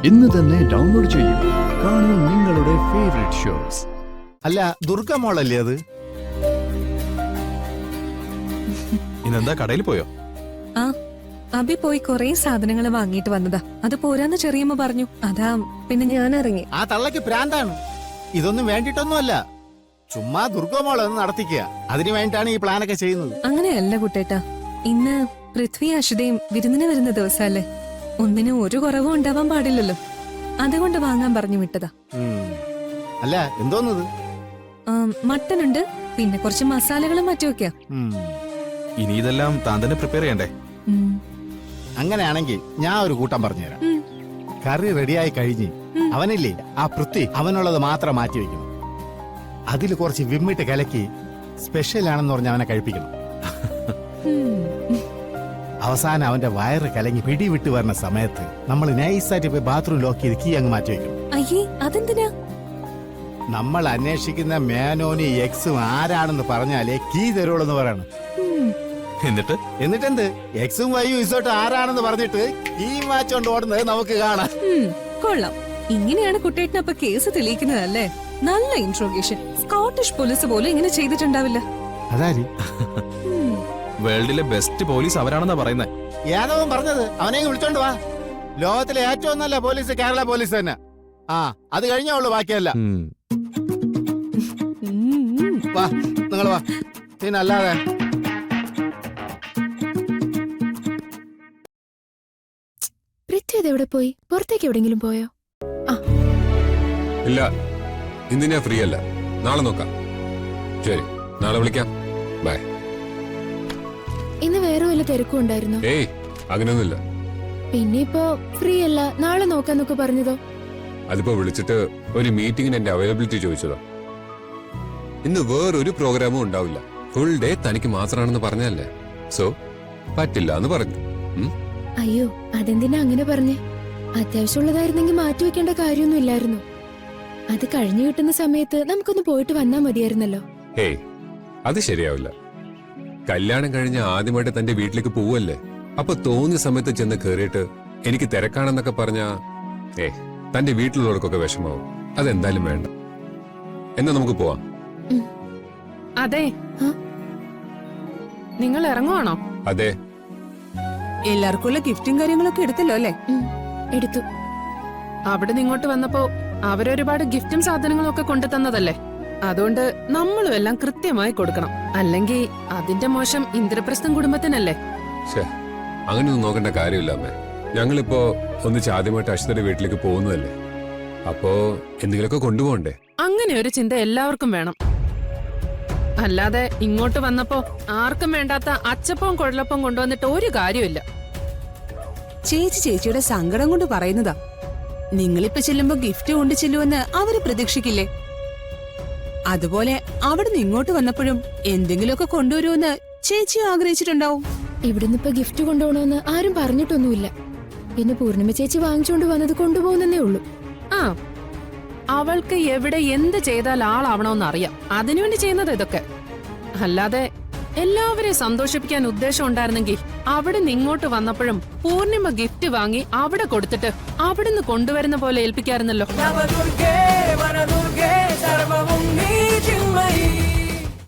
ഇന്ന് തന്നെ ഡൗൺലോഡ് ചെയ്യൂ. കാണൂ നിങ്ങളുടെ ഫേവറേറ്റ് ഷോസ്. അല്ല, ദുർഗ മോളല്ലേ അത്? ഇന്നെന്താ കടയിൽ പോയോ? ആ, അബി പോയി കൊറേ സാധനങ്ങൾ വാങ്ങിയിട്ട് വന്നതാ. അത് പോരാന്ന് ചെറിയമ്മ പറഞ്ഞു. അതാ പിന്നെ ഞാൻ ഇറങ്ങി. ആ തള്ളക്ക് പ്രാന്താണ്. ഇതൊന്നും വേണ്ടിട്ടൊന്നുമല്ല, ചുമ്മാ ദുർഗ മോളെ ഒന്ന് നടത്തിക്കുക. അതിനു വേണ്ടിട്ടാണ് ഈ പ്ലാനൊക്കെ ചെയ്യുന്നത്. അങ്ങനെയല്ല കുട്ടേട്ടാ, ഇന്ന് പൃഥ്വി അശ്വതയും വിരുന്നിന് വരുന്ന ദിവസല്ലേ. ഒന്നിനും ഒരു കുറവും ഉണ്ടാവാൻ പാടില്ലല്ലോ. അതുകൊണ്ട് വാങ്ങാൻ പറഞ്ഞു വിട്ടതാ. അല്ല, എന്തോന്നത്? മട്ടൻ ഉണ്ട്, പിന്നെ കുറച്ച് മസാലകളും മറ്റുമൊക്കെയാ. ഇനി ഇതെല്ലാം താൻ തന്നെ പ്രിപ്പയർ ചെയ്യണ്ടേ? അങ്ങനെയാണെങ്കിൽ ഞാൻ ഒരു കൂട്ടം പറഞ്ഞുതരാം. കറി റെഡിയായി കഴിഞ്ഞ് അവനില്ലേ ആ പൃഥ്വി, അവനുള്ളത് മാത്രം മാറ്റി വെക്കണം. അതിൽ കുറച്ച് വിമ്മിട്ട് കലക്കി സ്പെഷ്യൽ ആണെന്ന് പറഞ്ഞ് അവനെ കഴിപ്പിക്കണം. അവസാനം അവന്റെ വയറ് കലങ്ങി പിടിവിട്ട് വരുന്ന സമയത്ത് നമ്മൾ നൈസായിട്ട് പോയി ബാത്റൂം ലോക്ക് ചെയ്ത് കീ അങ്ങ് മാറ്റി വെക്കണം. അയ്യേ, അതെന്തിനാ? നമ്മൾ അന്വേഷിക്കുന്ന മേനോനും എക്സും ആരാണെന്ന് പറഞ്ഞാലേ കീ തരുള്ളൂ പറയണം. എന്നിട്ടെന്ത്, എക്സും വൈയും ഇസോട്ട് ആരാണെന്ന് പറഞ്ഞിട്ട് കീ മാച്ചോണ്ട് ഓടുന്നത് നമുക്ക് കാണാം. കൊള്ളാം. ഇങ്ങനെയാണ് കുട്ടേട്ടനപ്പൊ കേസ് തെളിയിക്കുന്നതല്ലേ? നല്ല ഇൻട്രോഗേഷൻ. സ്കോട്ടിഷ് പോലീസ് പോലും ഇങ്ങനെ ചെയ്തിട്ടുണ്ടാവില്ല. അതാരി വേൾഡിലെ ബെസ്റ്റ് പോലീസ് അവരാണെന്നാ പറയുന്നത്. യാദവൻ പറഞ്ഞത്. അവനെ വിളിച്ചോണ്ട് വാ. ലോകത്തിലെ ഏറ്റവും നല്ല പോലീസ് കേരള പോലീസ് തന്നെ. ആ, അത് കഴിഞ്ഞോളൂ, ബാക്കിയല്ല. വാ, നിങ്ങൾ വാ. പിന്നല്ലാതെ പൃഥ്വി എവിടെ പോയി? പുറത്തേക്ക് എവിടെങ്കിലും പോയോ? ഇല്ല, ഇന്ന് ഞാൻ ഫ്രീ അല്ല. നാളെ നോക്കാം. ശരി, നാളെ വിളിക്കാം. ബൈ. ഇന്ന് വേറെ വല്ല തിരക്കും ഉണ്ടായിരുന്നോ? ഏയ്, അങ്ങനെയൊന്നുമില്ല. പിന്നെ ഇപ്പോ ഫ്രീ അല്ല, നാളെ നോക്കാന്നൊക്കെ പറഞ്ഞതോ? അതിപ്പോ വിളിച്ചിട്ട് ഒരു മീറ്റിംഗിന് എന്റെ അവൈലബിലിറ്റി ചോദിച്ചതാ. ഇന്ന് വേറൊരു പ്രോഗ്രാമും ഉണ്ടാവില്ല. ഫുൾ ഡേ തനിക്ക് മാത്രമാണെന്ന് പറഞ്ഞല്ലേ. സോ പറ്റില്ല എന്ന് പറഞ്ഞു. അയ്യോ, അതെന്തിനാ അങ്ങനെ പറഞ്ഞേ? അത്യാവശ്യമുള്ളതായിരുന്നെങ്കിൽ മാറ്റിവെക്കേണ്ട കാര്യമൊന്നും ഇല്ലായിരുന്നു. അത് കഴിഞ്ഞു കിട്ടുന്ന സമയത്ത് നമുക്കൊന്ന് പോയിട്ട് വന്നാ മതിയായിരുന്നല്ലോ. ഹേയ്, അത് ശരിയാവില്ല. കല്യാണം കഴിഞ്ഞ ആദ്യമായിട്ട് തന്റെ വീട്ടിലേക്ക് പോവല്ലേ. അപ്പൊ തോന്നിയ സമയത്ത് ചെന്ന് കേറിയിട്ട് എനിക്ക് തിരക്കാണെന്നൊക്കെ പറഞ്ഞാ തന്റെ വീട്ടിലുള്ളവർക്കൊക്കെ വിഷമാവും. അതെന്തായാലും വേണ്ട. എന്നാ നമുക്ക് പോവാം. അതെ, നിങ്ങൾ ഇറങ്ങുവാണോ? അതെ. എല്ലാവർക്കുള്ള ഗിഫ്റ്റും കാര്യങ്ങളൊക്കെ എടുത്തല്ലോ അല്ലേ? എടുത്തു. അവിടെ ഇങ്ങോട്ട് വന്നപ്പോ അവരൊരുപാട് ഗിഫ്റ്റും സാധനങ്ങളും ഒക്കെ കൊണ്ടു തന്നതല്ലേ. അതുകൊണ്ട് നമ്മളും എല്ലാം കൃത്യമായി കൊടുക്കണം. അല്ലെങ്കിൽ അതിന്റെ മോശം ഇന്ദ്രപ്രസ്ഥം കുടുംബത്തിനല്ലേ. അങ്ങനെയൊന്നും നോക്കേണ്ട കാര്യമില്ല അമ്മേ. ഞങ്ങളിപ്പോ ഒന്നിച്ച് ആദ്യമായിട്ട് അശ്വതിയുടെ വീട്ടിലേക്ക് പോകുന്നതല്ലേ. അപ്പോ എന്തെങ്കിലുമൊക്കെ കൊണ്ടുപോകണ്ടേ? അങ്ങനെ ഒരു ചിന്ത എല്ലാവർക്കും വേണം. അല്ലാതെ ഇങ്ങോട്ട് വന്നപ്പോ ആർക്കും വേണ്ടാത്ത അച്ചപ്പവും കുഴലപ്പവും കൊണ്ടുവന്നിട്ട് ഒരു കാര്യമില്ല. ചേച്ചിയുടെ സങ്കടം കൊണ്ട് പറയുന്നതാ. നിങ്ങളിപ്പോ ചെല്ലുമ്പോ ഗിഫ്റ്റ് കൊണ്ട് ചെല്ലുമെന്ന് അവര് പ്രതീക്ഷിക്കില്ലേ? അതുപോലെ അവിടുന്ന് ഇങ്ങോട്ട് വന്നപ്പോഴും എന്തെങ്കിലുമൊക്കെ കൊണ്ടുവരുമെന്ന് ചേച്ചി ആഗ്രഹിച്ചിട്ടുണ്ടാവും. ഇവിടുന്ന് ഇപ്പൊ ഗിഫ്റ്റ് കൊണ്ടുപോകണമെന്ന് ആരും പറഞ്ഞിട്ടൊന്നുമില്ല. പിന്നെ പൂർണിമ ചേച്ചി വാങ്ങിച്ചോണ്ട് വന്നത് കൊണ്ടുപോകുന്നേ ഉള്ളൂ. ആ, അവൾക്ക് എവിടെ എന്ത് ചെയ്താൽ ആളാവണമെന്ന് അറിയാം. അതിനുവേണ്ടി ചെയ്യുന്നത് ഇതൊക്കെ. അല്ലാതെ എല്ലാവരെയും സന്തോഷിപ്പിക്കാൻ ഉദ്ദേശം ഉണ്ടായിരുന്നെങ്കിൽ അവിടെ ഇങ്ങോട്ട് വന്നപ്പോഴും പൂർണിമ ഗിഫ്റ്റ് വാങ്ങി അവിടെ കൊടുത്തിട്ട് അവിടുന്ന് കൊണ്ടുവരുന്ന പോലെ ഏൽപ്പിക്കാറുന്നല്ലോ.